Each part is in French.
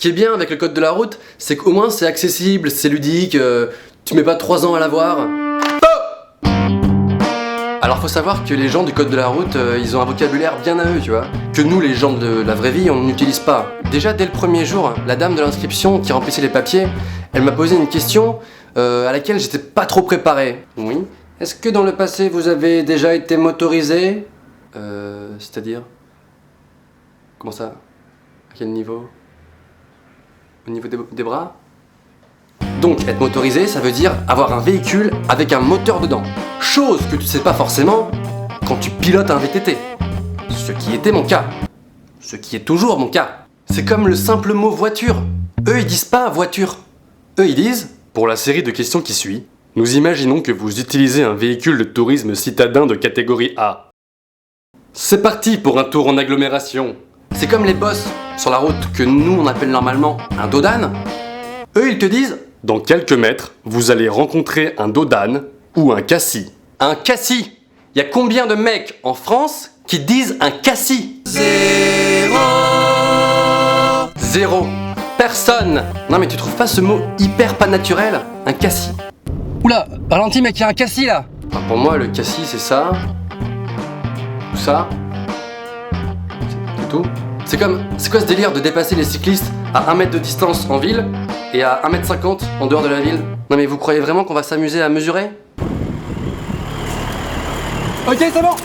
qui est bien avec le code de la route, c'est qu'au moins c'est accessible, c'est ludique, tu mets pas 3 ans à l'avoir. Oh, alors faut savoir que les gens du code de la route, ils ont un vocabulaire bien à eux, tu vois. Que nous, les gens de la vraie vie, on n'utilise pas. Déjà dès le premier jour, la dame de l'inscription qui remplissait les papiers, elle m'a posé une question à laquelle j'étais pas trop préparé. Oui. Est-ce que dans le passé vous avez déjà été motorisé? C'est-à-dire? Comment ça? À quel niveau? Au niveau des bras? Donc être motorisé, ça veut dire avoir un véhicule avec un moteur dedans. Chose que tu sais pas forcément quand tu pilotes un VTT. Ce qui était mon cas. Ce qui est toujours mon cas. C'est comme le simple mot voiture. Eux ils disent pas voiture. Eux ils disent, pour la série de questions qui suit, nous imaginons que vous utilisez un véhicule de tourisme citadin de catégorie A. C'est parti pour un tour en agglomération. C'est comme les boss sur la route que nous on appelle normalement un dos d'âne. Eux ils te disent, dans quelques mètres, vous allez rencontrer un dos d'âne ou un cassis. Un cassis. Il y a combien de mecs en France qui disent un cassis? Zéro. Personne. Non mais tu trouves pas ce mot hyper pas naturel? Un cassis. Oula, ralentis mec, il y a un cassis là. Enfin, pour moi le cassis c'est ça. Ou ça. C'est tout. C'est quoi ce délire de dépasser les cyclistes à 1 mètre de distance en ville et à 1,50 m en dehors de la ville? Non mais vous croyez vraiment qu'on va s'amuser à mesurer? Ok, c'est bon.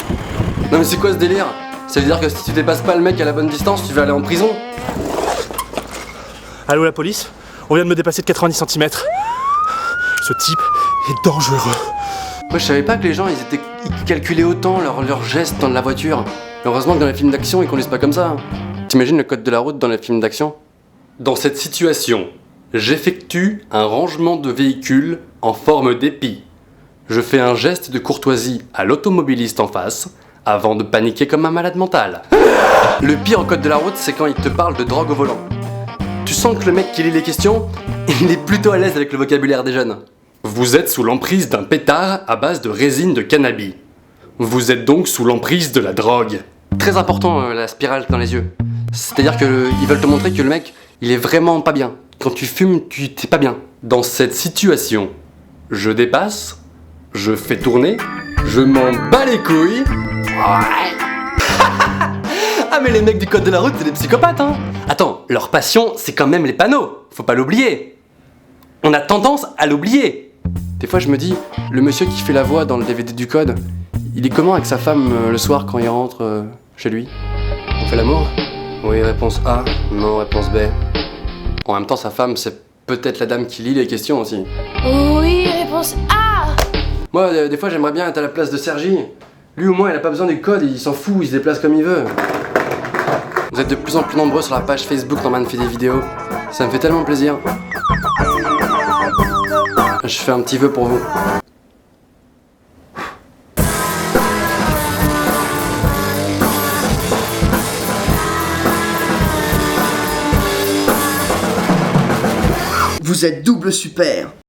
Non mais c'est quoi ce délire? Ça veut dire que si tu dépasses pas le mec à la bonne distance, tu vas aller en prison? Allô la police? On vient de me dépasser de 90 cm. Ce type est dangereux. Moi je savais pas que les gens ils calculaient autant leurs gestes dans la voiture. Heureusement que dans les films d'action ils conduisent pas comme ça. T'imagines le code de la route dans les films d'action? Dans cette situation, j'effectue un rangement de véhicule en forme d'épi. Je fais un geste de courtoisie à l'automobiliste en face avant de paniquer comme un malade mental. Le pire au code de la route, c'est quand il te parle de drogue au volant. Tu sens que le mec qui lit les questions, il est plutôt à l'aise avec le vocabulaire des jeunes. Vous êtes sous l'emprise d'un pétard à base de résine de cannabis. Vous êtes donc sous l'emprise de la drogue. Très important la spirale dans les yeux. C'est-à-dire qu'ils veulent te montrer que le mec, il est vraiment pas bien. Quand tu fumes, t'es pas bien. Dans cette situation, je dépasse, je fais tourner, je m'en bats les couilles. Ah mais les mecs du code de la route, c'est des psychopathes hein. Attends, leur passion, c'est quand même les panneaux. Faut pas l'oublier. On a tendance à l'oublier. Des fois je me dis, le monsieur qui fait la voix dans le DVD du code, il est comment avec sa femme le soir quand il rentre chez lui? On fait l'amour? Oui, réponse A. Non, réponse B. En même temps, sa femme, c'est peut-être la dame qui lit les questions aussi. Oui, réponse A. Moi, des fois, j'aimerais bien être à la place de Sergi. Lui, au moins, il a pas besoin du code, il s'en fout, il se déplace comme il veut. Vous êtes de plus en plus nombreux sur la page Facebook Norman fait des vidéos. Ça me fait tellement plaisir. Je fais un petit vœu pour vous. Vous êtes double super.